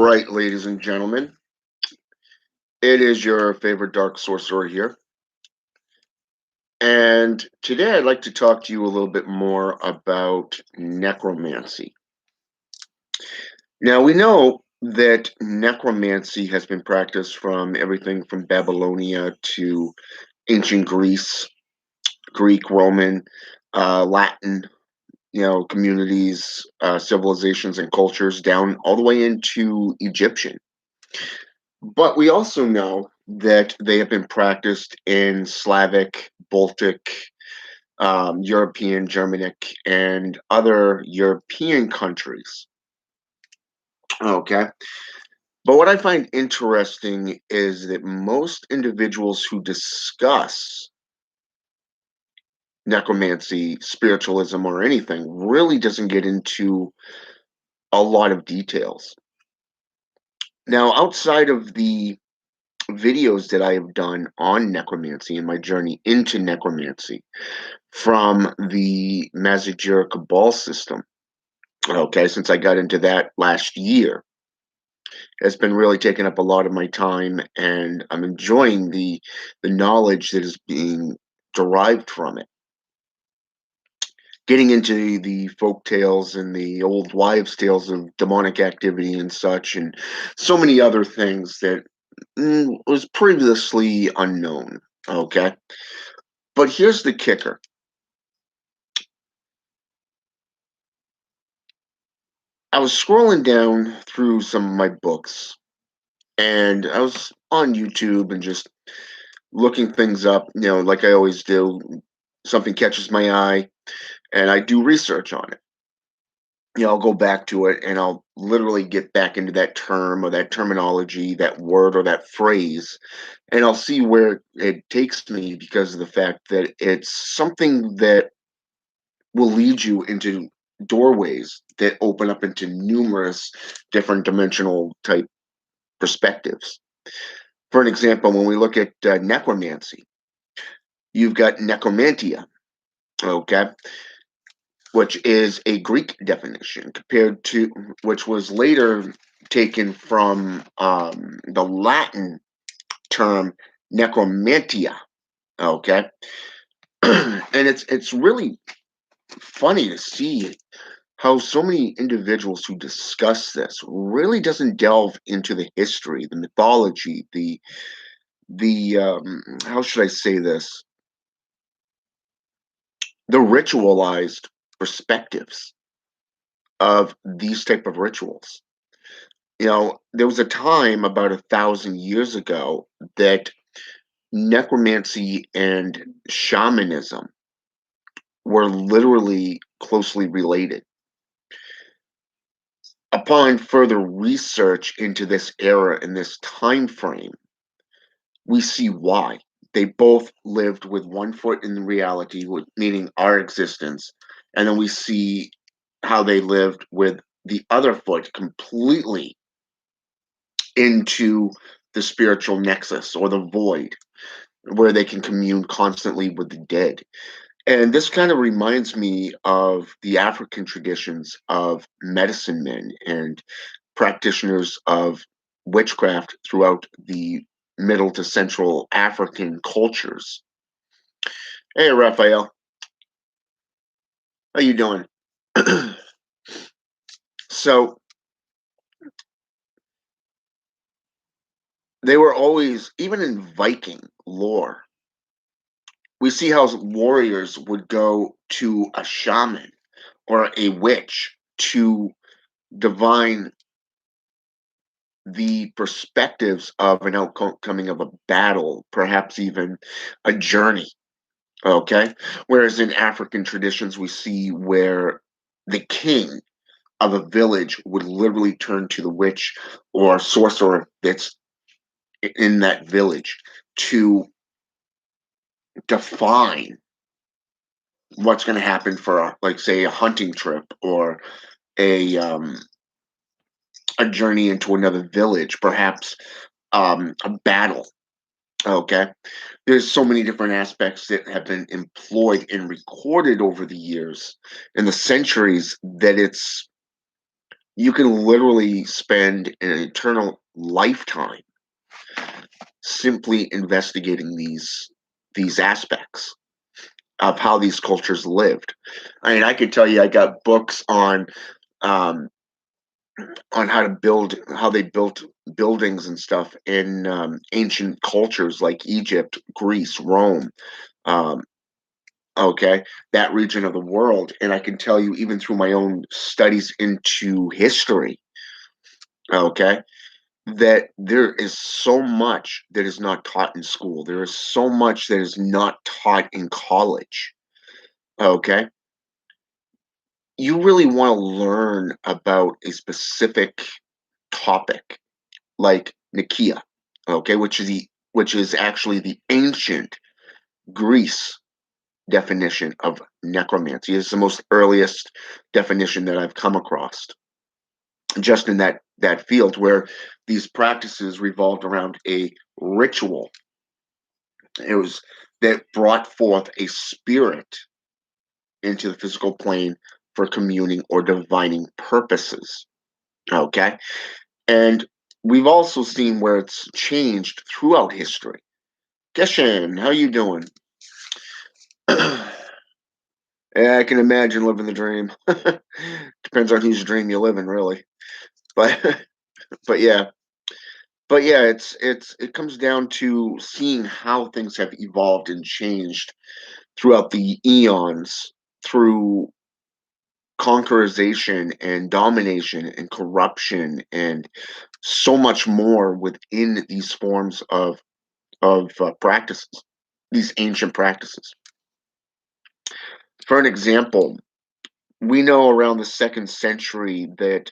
right, ladies and gentlemen, it is your favorite dark sorcerer here. And today I'd like to talk to you a little bit more about necromancy. Now, we know that necromancy has been practiced from everything from Babylonia to ancient Greece, Greek, Roman, Latin, communities, civilizations, and cultures down all the way into Egyptian. But we also know that they have been practiced in Slavic, Baltic, European, Germanic, and other European countries. Okay. But what I find interesting is that most individuals who discuss necromancy, spiritualism, or anything really doesn't get into a lot of details. Now, outside of the videos that I have done on necromancy and my journey into necromancy from the Mazajira Cabal system. Okay, since I got into that last year, it's been really taking up a lot of my time, and I'm enjoying the knowledge that is being derived from it. Getting into the folk tales and the old wives' tales of demonic activity and such, and so many other things that was previously unknown. Okay. But here's the kicker. I was scrolling down through some of my books, and I was on YouTube and just looking things up, like I always do. Something catches my eye, and I do research on it. I'll go back to it and I'll literally get back into that term or that terminology, that word or that phrase, and I'll see where it takes me because of the fact that it's something that will lead you into doorways that open up into numerous different dimensional type perspectives. For an example, when we look at necromancy, you've got necromantia, okay, which is a Greek definition compared to which was later taken from the Latin term necromantia, okay, and it's really funny to see how so many individuals who discuss this really doesn't delve into the history, the mythology, the how should I say this? The ritualized perspectives of these type of rituals. There was a time about 1,000 years ago that necromancy and shamanism were literally closely related. Upon further research into this era and this time frame, we see why. They both lived with one foot in reality, meaning our existence, and then we see how they lived with the other foot completely into the spiritual nexus or the void, where they can commune constantly with the dead. And this kind of reminds me of the African traditions of medicine men and practitioners of witchcraft throughout the Middle to Central African cultures. Hey, Raphael, how you doing? So they were always, even in Viking lore, we see how warriors would go to a shaman or a witch to divine the perspectives of an outcoming of a battle, perhaps even a journey. Okay. Whereas in African traditions, we see where the king of a village would literally turn to the witch or sorcerer that's in that village to define what's going to happen for, like, say, a hunting trip or a a journey into another village, perhaps a battle. Okay, there's so many different aspects that have been employed and recorded over the years and the centuries that it's You can literally spend an eternal lifetime simply investigating these aspects of how these cultures lived. I mean, I could tell you, I got books um, on how they built buildings and stuff in ancient cultures like Egypt, Greece, Rome. Um, okay, that region of the world, and I can tell you even through my own studies into history. Okay, that there is so much that is not taught in school. There is so much that is not taught in college. Okay, you really want to learn about a specific topic like Nekyia, okay, which is actually the ancient Greece definition of necromancy. It's the most earliest definition that I've come across, just in that field where these practices revolved around a ritual. It was that brought forth a spirit into the physical plane for communing or divining purposes. Okay, and we've also seen where it's changed throughout history. Geshen, how you doing? Yeah, I can imagine living the dream. Depends on whose dream you live in, really. But but yeah, it comes down to seeing how things have evolved and changed throughout the eons through conquerization and domination and corruption and so much more within these forms of practices, these ancient practices. For an example, we know around the second century that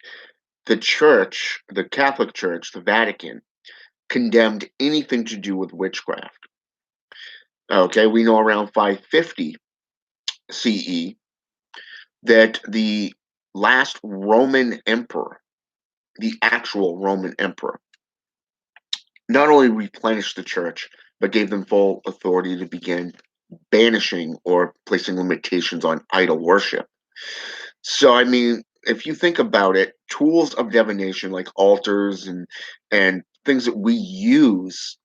the church, the Catholic Church, the Vatican, condemned anything to do with witchcraft. Okay, we know around 550 CE that the last Roman emperor, the actual Roman emperor, not only replenished the church, but gave them full authority to begin banishing or placing limitations on idol worship. So, I mean, if you think about it, tools of divination like altars and things that we use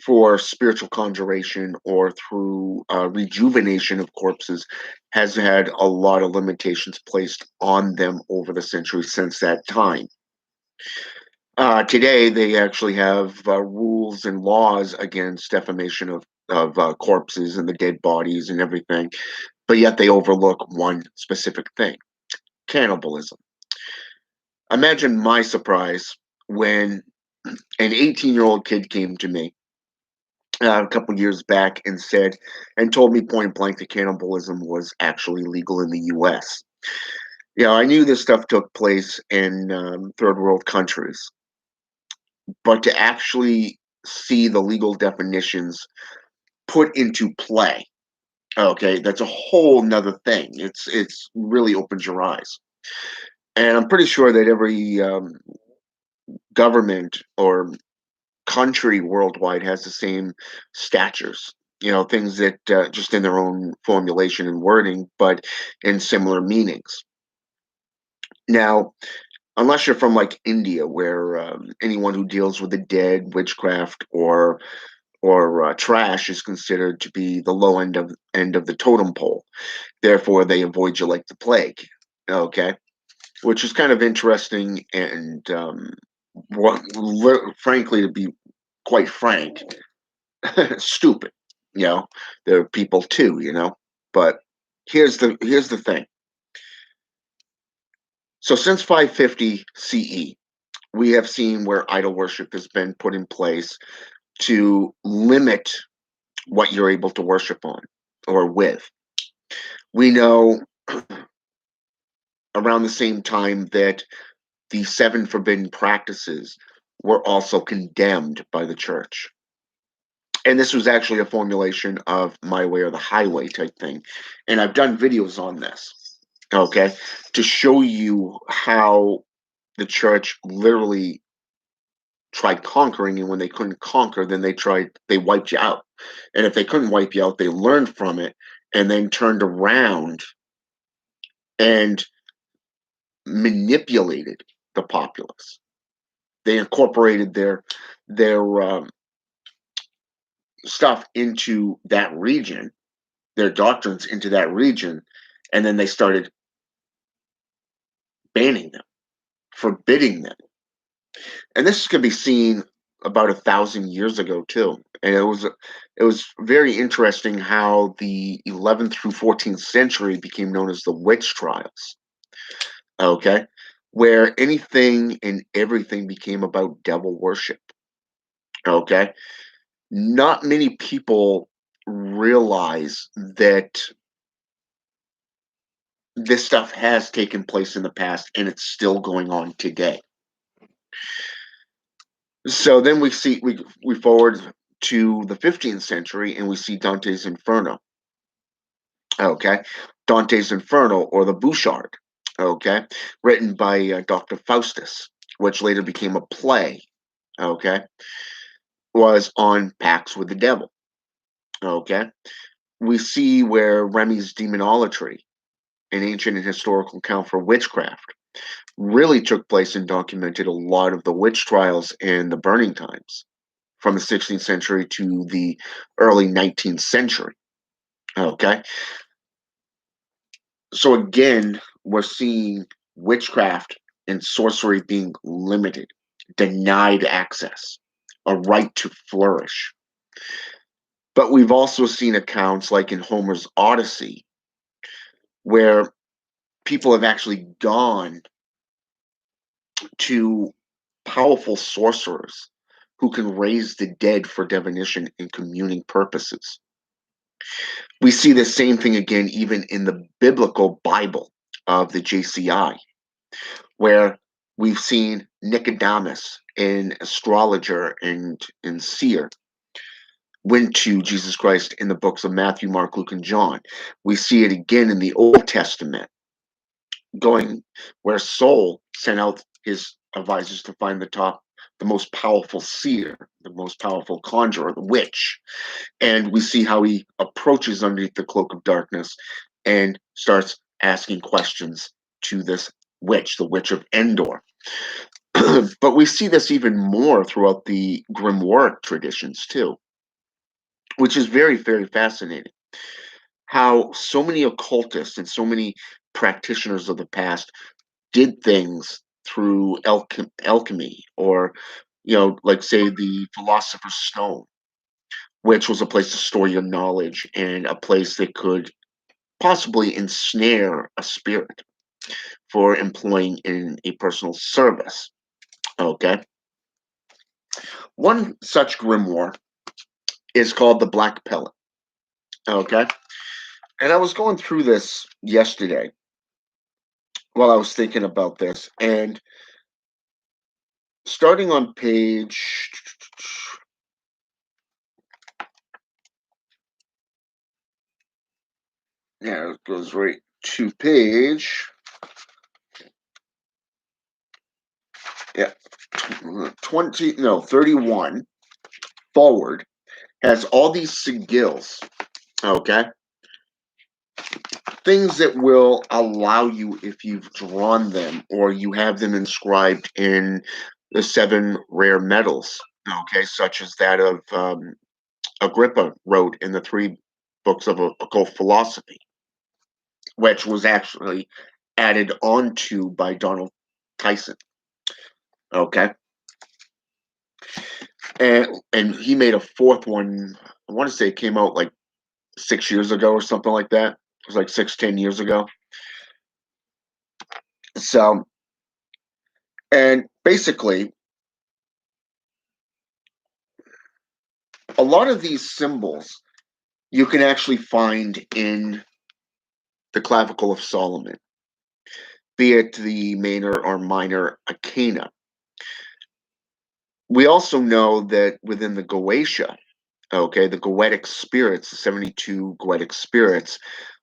for spiritual conjuration or through rejuvenation of corpses has had a lot of limitations placed on them over the centuries since that time. Today, they actually have rules and laws against defamation of corpses and the dead bodies and everything, but yet they overlook one specific thing: cannibalism. Imagine my surprise when an 18-year-old kid came to me a couple years back and told me point blank that cannibalism was actually legal in the U.S. Yeah, I knew this stuff took place in third world countries, but to actually see the legal definitions put into play, okay, that's a whole nother thing. It's really opens your eyes, and I'm pretty sure that every government or country worldwide has the same statures. You know, things that just in their own formulation and wording, but in similar meanings. Now, unless you're from like India, where anyone who deals with the dead, witchcraft, or trash is considered to be the low end of the totem pole. Therefore, they avoid you like the plague. Okay, which is kind of interesting and frankly, to be quite frank, stupid. You know, there are people too. But here's the thing. So since 550 CE, we have seen where idol worship has been put in place to limit what you're able to worship on or with. We know around the same time that the seven forbidden practices were also condemned by the church. And this was actually a formulation of my way or the highway type thing. And I've done videos on this, okay, to show you how the church literally tried conquering, and when they couldn't conquer, then they wiped you out. And if they couldn't wipe you out, they learned from it and then turned around and manipulated the populace. They incorporated their stuff into that region, their doctrines into that region, and then they started banning them, forbidding them. And this can be seen about 1,000 years ago too. And it was very interesting how the 11th through 14th century became known as the witch trials. Okay, where anything and everything became about devil worship. Okay, not many people realize that this stuff has taken place in the past and it's still going on today. So then we forward to the 15th century and we see Dante's Inferno. Okay, Dante's Inferno or the Bouchard. Okay, written by Dr. Faustus, which later became a play. Okay, was on pacts with the devil. Okay, we see where Remy's demonolatry, an ancient and historical account for witchcraft, really took place and documented a lot of the witch trials and the burning times from the 16th century to the early 19th century. Okay. So again, we're seeing witchcraft and sorcery being limited, denied access, a right to flourish. But we've also seen accounts like in Homer's Odyssey, where people have actually gone to powerful sorcerers who can raise the dead for divination and communing purposes. We see the same thing again even in the biblical Bible of the JCI, where we've seen Nicodemus, an astrologer and seer, went to Jesus Christ in the books of Matthew, Mark, Luke, and John. We see it again in the Old Testament, going where Saul sent out his advisors to find the most powerful seer, the most powerful conjurer, the witch. And we see how he approaches underneath the cloak of darkness and starts asking questions to this witch, the witch of Endor. But we see this even more throughout the grimoire traditions too, which is very, very fascinating. How so many occultists and so many practitioners of the past did things through alchemy, or like say the philosopher's stone, which was a place to store your knowledge and a place that could possibly ensnare a spirit for employing in a personal service. Okay, one such grimoire is called the Black Pellet. Okay, and I was going through this yesterday while I was thinking about this, and starting on page, yeah, it goes right to page, yeah, 31 forward, has all these sigils. Okay, things that will allow you, if you've drawn them or you have them inscribed in the 7 rare metals, okay, such as that of Agrippa wrote in the 3 books of occult philosophy, which was actually added onto by Donald Tyson. Okay, and he made a 4th one. I want to say it came out like 6 years ago or something like that. It was like 6-10 years ago. So, and basically, a lot of these symbols you can actually find in the Clavicle of Solomon, be it the Minor or Minor Arcana. We also know that within the Goetia, okay, the Goetic spirits, the 72 Goetic spirits,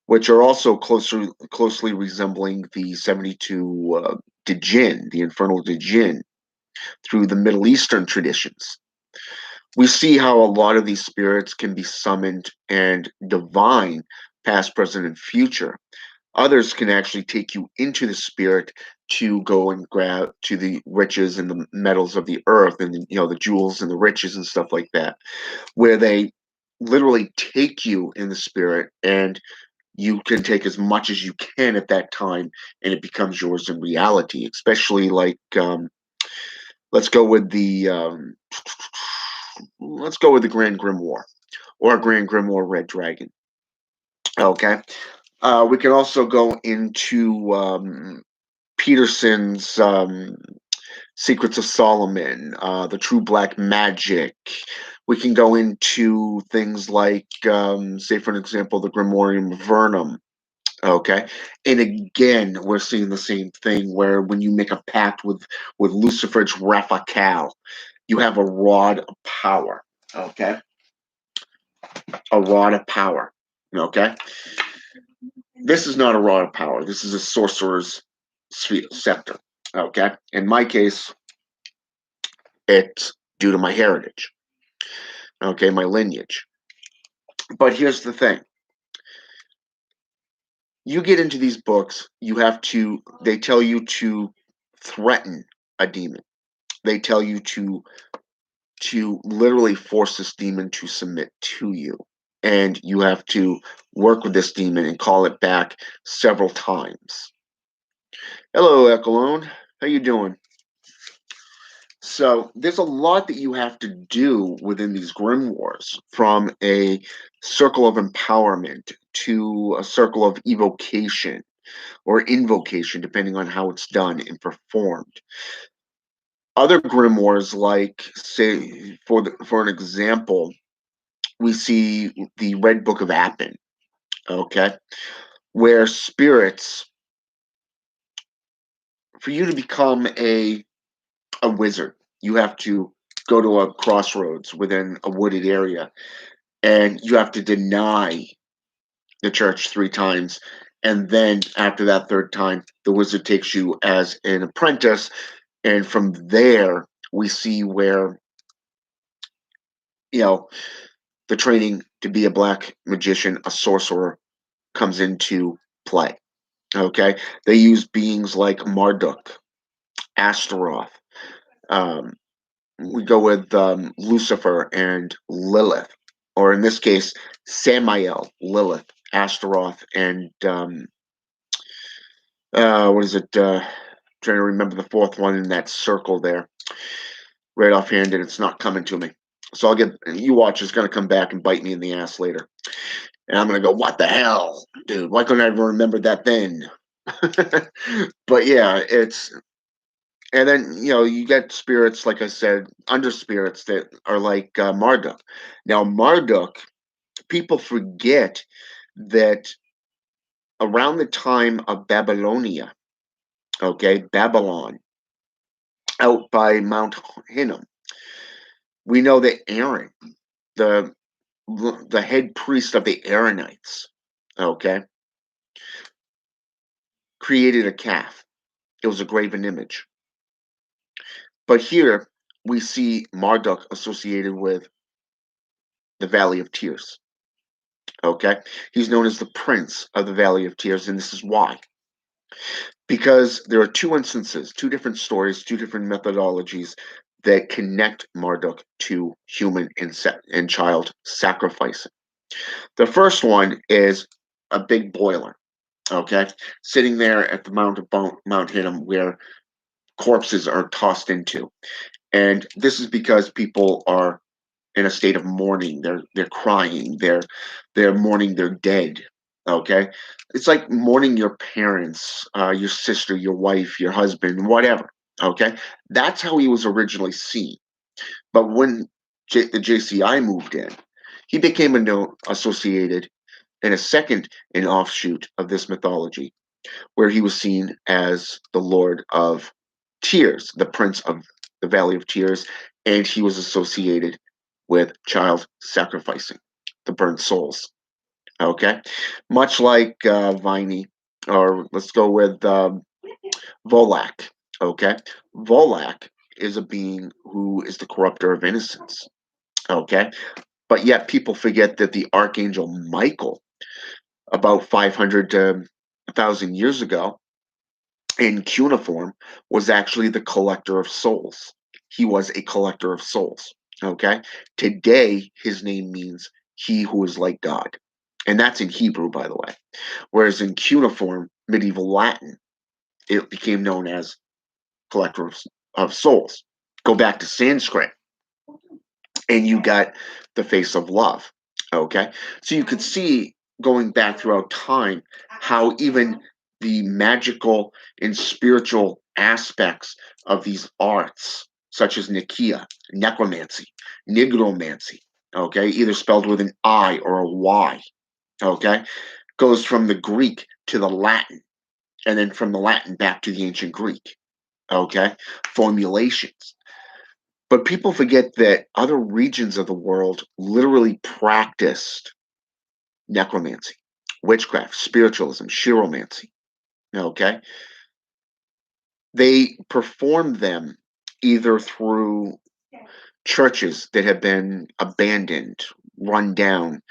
which are also closely resembling the 72 Djinn, the infernal Djinn, through the Middle Eastern traditions. We see how a lot of these spirits can be summoned and divine, past, present, and future, Others can actually take you into the spirit to go and grab to the riches and the metals of the earth, and the jewels and the riches and stuff like that, where they literally take you in the spirit, and you can take as much as you can at that time, and it becomes yours in reality. Especially like, let's go with the Grand Grimoire, or Grand Grimoire Red Dragon. Okay. We can also go into Peterson's Secrets of Solomon, the True Black Magic. We can go into things like, say, for an example, the Grimorium Vernum. Okay, and again, we're seeing the same thing where when you make a pact with Lucifer's Raphael, you have a rod of power. Okay, a rod of power. Okay, this is not a rod of power. This is a sorcerer's scepter. Okay, in my case, it's due to my heritage. Okay, my lineage. But here's the thing: you get into these books, they tell you to threaten a demon. They tell you to literally force this demon to submit to you. And you have to work with this demon and call it back several times. Hello, Echelon. How you doing? So there's a lot that you have to do within these grimoires, from a circle of empowerment to a circle of evocation or invocation, depending on how it's done and performed. Other grimoires, like, say, for an example, we see the Red Book of Appin, okay, where spirits, for you to become a wizard, you have to go to a crossroads within a wooded area, and you have to deny the church 3 times. And then after that third time, the wizard takes you as an apprentice. And from there, we see where, you know, the training to be a black magician, a sorcerer, comes into play. Okay. They use beings like Marduk, Astaroth. Um, we go with Lucifer and Lilith, or in this case, Samael, Lilith, Astaroth, and what is it? Trying to remember the fourth one in that circle there, right offhand, and it's not coming to me. So you watch, it's going to come back and bite me in the ass later. And I'm going to go, what the hell, dude? Why couldn't I remember that then? But yeah, and then, you get spirits, like I said, under spirits that are like Marduk. Now, Marduk, people forget that around the time of Babylonia, okay, Babylon, out by Mount Hinnom, we know that Aaron, the the head priest of the Aaronites, okay, created a calf. It was a graven image. But here we see Marduk associated with the Valley of Tears. Okay, he's known as the Prince of the Valley of Tears, and this is why. Because there are 2 instances, 2 different stories, 2 different methodologies that connect Marduk to human and child sacrificing. The first one is a big boiler, okay, sitting there at the Mount Hinnom, where corpses are tossed into. And this is because people are in a state of mourning. They're crying. They're mourning their dead. Okay, it's like mourning your parents, your sister, your wife, your husband, whatever. Okay, that's how he was originally seen. But when the JCI moved in, he became associated in a second and offshoot of this mythology, where he was seen as the Lord of Tears, the Prince of the Valley of Tears, and he was associated with child sacrificing, the burnt souls. Okay, much like Viney, or let's go with Volak. Okay, Volak is a being who is the corrupter of innocence. Okay, but yet people forget that the archangel Michael, about 500 to 1,000 years ago in cuneiform was actually the collector of souls. He was a collector of souls. Okay. Today, his name means he who is like God. And that's in Hebrew, by the way. Whereas in cuneiform, medieval Latin, it became known as collector of souls. Go back to Sanskrit, and you got the face of love. Okay. So you could see going back throughout time how even the magical and spiritual aspects of these arts, such as Nekyia, necromancy, nigromancy, okay, either spelled with an I or a Y, okay, goes from the Greek to the Latin, and then from the Latin back to the ancient Greek, okay, formulations. But people forget that other regions of the world literally practiced necromancy, witchcraft, spiritualism, chiromancy. Okay. They performed them either through churches that have been abandoned, run down,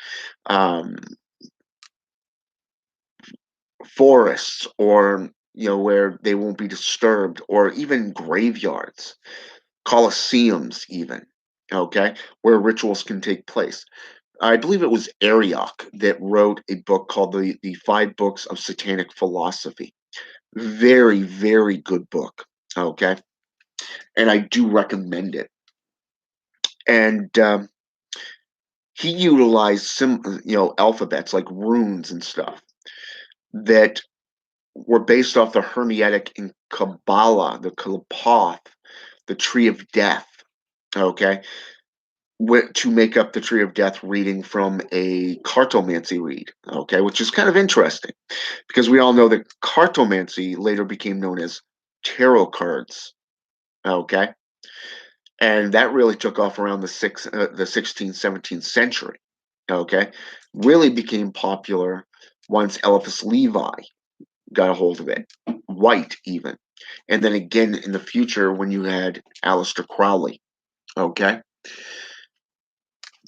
um, forests, or where they won't be disturbed, or even graveyards, coliseums, even. Okay, where rituals can take place. I believe it was Arioch that wrote a book called the Five Books of Satanic Philosophy. Very, very good book. Okay, and I do recommend it. And he utilized alphabets like runes and stuff that were based off the Hermetic in Kabbalah, the Qliphoth, the Tree of Death. Okay, to make up the Tree of Death reading from a cartomancy read. Okay, which is kind of interesting because we all know that cartomancy later became known as tarot cards. Okay, and that really took off around the 16th, 17th century. Okay, really became popular once Eliphas Levi got a hold of it, White even, and then again in the future when you had Aleister Crowley. Okay,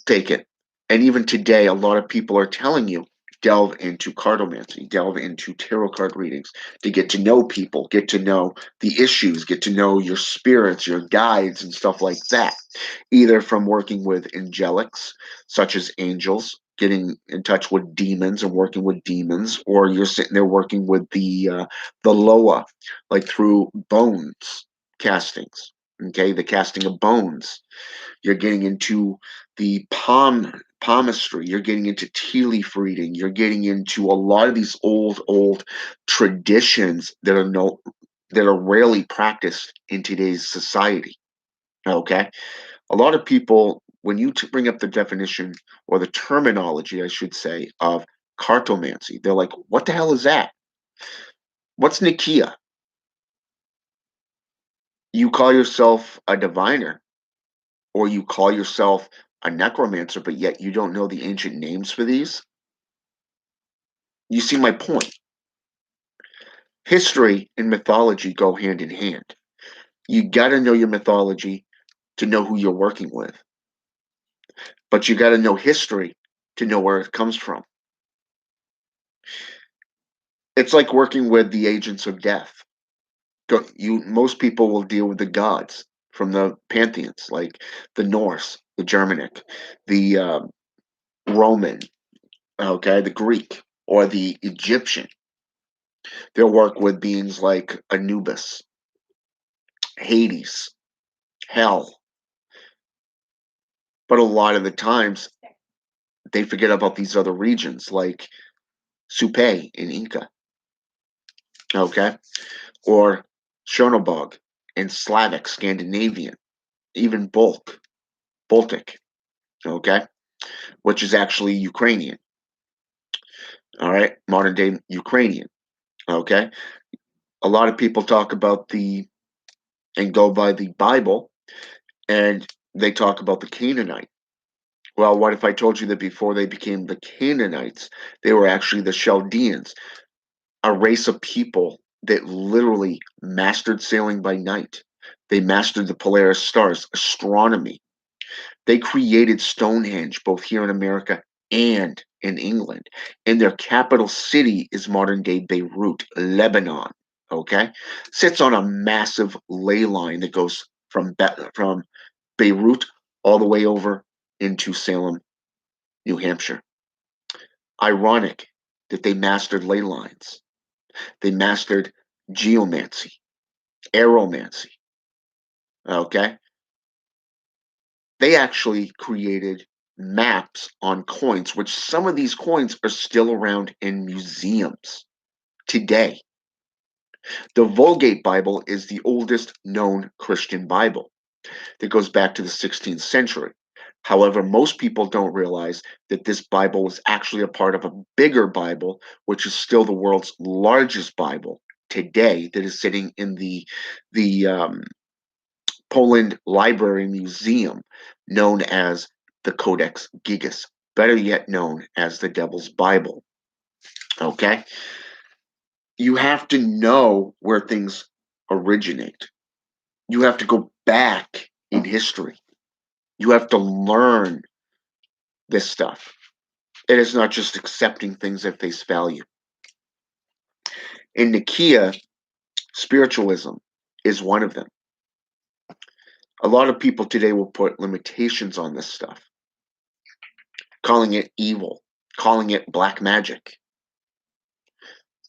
take it. And even today, a lot of people are telling you delve into cartomancy, delve into tarot card readings to get to know people, get to know the issues, get to know your spirits, your guides, and stuff like that. Either from working with angelics, such as angels, getting in touch with demons and working with demons, or you're sitting there working with the Loa, like through bones castings. Okay, the casting of bones. You're getting into the palmistry. You're getting into tea leaf reading. You're getting into a lot of these old traditions that are rarely practiced in today's society. Okay, a lot of people, when you bring up the definition or the terminology, I should say, of cartomancy, they're like, "What the hell is that? What's Nekyia? You call yourself a diviner, or you call yourself a necromancer, but yet you don't know the ancient names for these?" You see my point. History and mythology go hand in hand. You got to know your mythology to know who you're working with, but you got to know history to know where it comes from. It's like working with the agents of death. Most people will deal with the gods from the pantheons, like the Norse, the Germanic, the Roman, okay, the Greek, or the Egyptian. They'll work with beings like Anubis, Hades, hell. But a lot of the times they forget about these other regions like Supe in Inca, okay, or Chernobog in Slavic, Scandinavian, even Baltic, okay, which is actually Ukrainian, all right, modern day Ukrainian, okay. A lot of people talk about and go by the Bible, and they talk about the Canaanite. Well, what if I told you that before they became the Canaanites, they were actually the Chaldeans, a race of people that literally mastered sailing by night. They mastered the Polaris stars, astronomy. They created Stonehenge both here in America and in England, and their capital city is modern-day Beirut, Lebanon, okay? Sits on a massive ley line that goes from Beirut all the way over into Salem, New Hampshire. Ironic that they mastered ley lines. They mastered geomancy, aeromancy, okay? They actually created maps on coins, which some of these coins are still around in museums today. The Vulgate Bible is the oldest known Christian Bible that goes back to the 16th century. However, most people don't realize that this Bible was actually a part of a bigger Bible, which is still the world's largest Bible today, that is sitting in the Poland Library Museum, known as the Codex Gigas, better yet known as the Devil's Bible. Okay? You have to know where things originate. You have to go back in history. You have to learn this stuff. It is not just accepting things at face value. In Nekyia, spiritualism is one of them. A lot of people today will put limitations on this stuff, calling it evil, calling it black magic.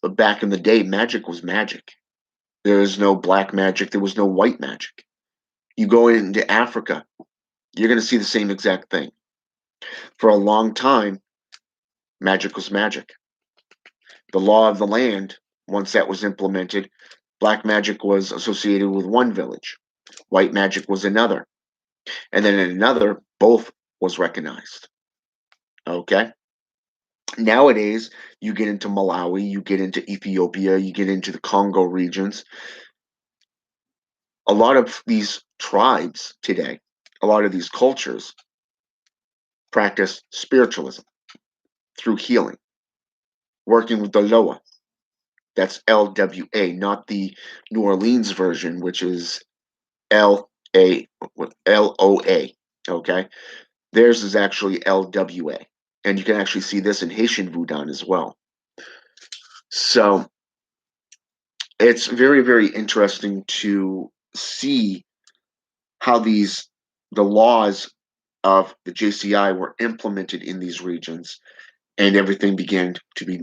But back in the day, magic was magic. There is no black magic, there was no white magic. You go into Africa, you're going to see the same exact thing. For a long time, magic was magic. The law of the land, once that was implemented, black magic was associated with one village, white magic was another, and then in another, both was recognized. Okay? Nowadays, you get into Malawi, you get into Ethiopia, you get into the Congo regions. A lot of these tribes today, a lot of these cultures practice spiritualism through healing, working with the Loa. That's LWA, not the New Orleans version, which is LOA. Okay? Theirs is actually LWA. And you can actually see this in Haitian Voodoo as well. So it's very, very interesting to see how the laws of the JCI were implemented in these regions, and everything began to be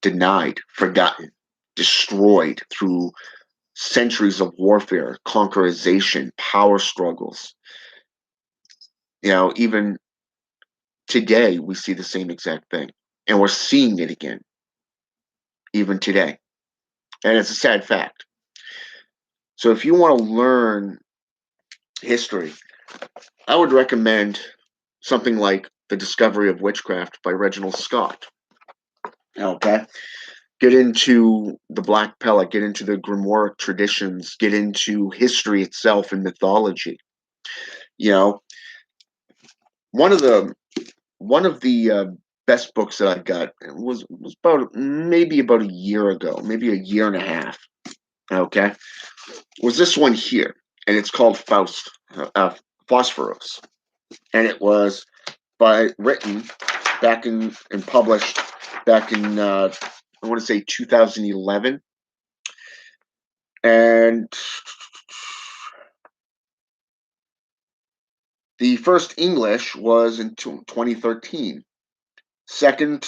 denied, forgotten, destroyed through centuries of warfare, conquerization, power struggles. Even today we see the same exact thing, and we're seeing it again, even today. And it's a sad fact. So if you want to learn history, I would recommend something like The Discovery of Witchcraft by Reginald Scott. Okay? Get into the Black Pellet, get into the grimoire traditions, get into history itself and mythology. You know, one of the best books that I got was about a year ago, maybe a year and a half. Okay, was this one here, and it's called Phosphoros, and it was written back in and published back in I want to say 2011, and the first English was in 2013. Second,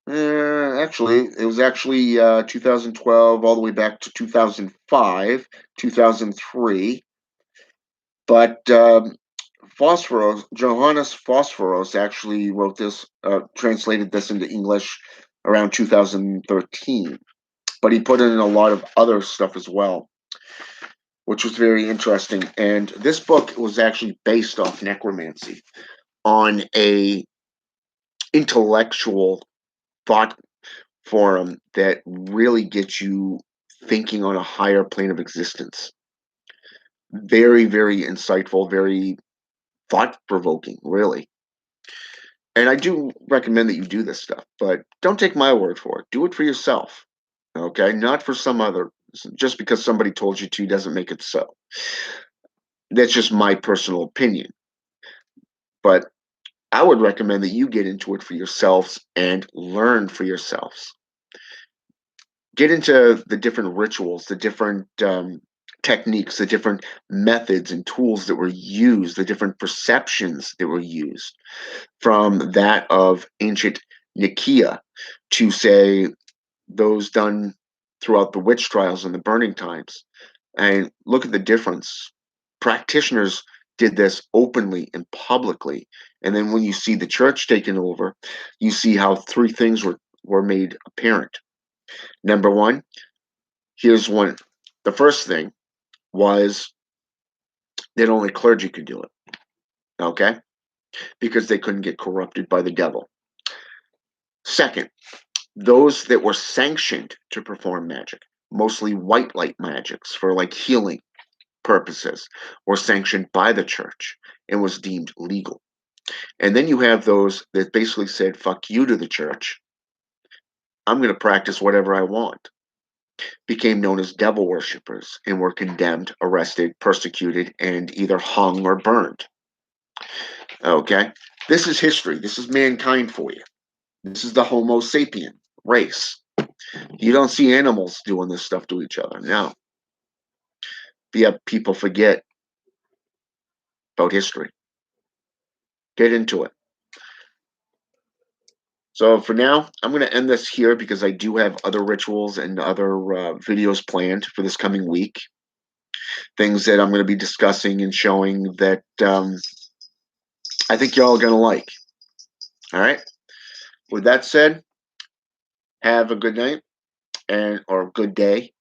actually, it was actually 2012 all the way back to 2005, 2003. But Johannes Phosphoros actually wrote this, translated this into English around 2013. But he put in a lot of other stuff as well, which was very interesting. And this book was actually based off necromancy on a intellectual thought forum that really gets you thinking on a higher plane of existence. Very, very insightful, very thought-provoking, really. And I do recommend that you do this stuff, but don't take my word for it. Do it for yourself, okay? Not for some other. Just because somebody told you to doesn't make it so. That's just my personal opinion. But I I would recommend that you get into it for yourselves and learn for yourselves. Get into the different rituals, the different techniques, the different methods and tools that were used, the different perceptions that were used, from that of ancient Nekyia to, say, those done throughout the witch trials and the burning times. And look at the difference. Practitioners did this openly and publicly. And then when you see the church taken over, you see how three things were made apparent. Number one, here's one. The first thing was that only clergy could do it, okay? Because they couldn't get corrupted by the devil. Second, those that were sanctioned to perform magic, mostly white light magics for like healing purposes, were sanctioned by the church and was deemed legal. And then you have those that basically said, fuck you to the church. I'm going to practice whatever I want. Became known as devil worshippers and were condemned, arrested, persecuted, and either hung or burned. Okay? This is history. This is mankind for you. This is the Homo sapien race. You don't see animals doing this stuff to each other. No. Yet people forget about history. Get into it. So for now, I'm going to end this here because I do have other rituals and other videos planned for this coming week. Things that I'm going to be discussing and showing that I think y'all are going to like. All right. With that said, have a good night or good day.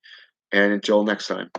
And until next time.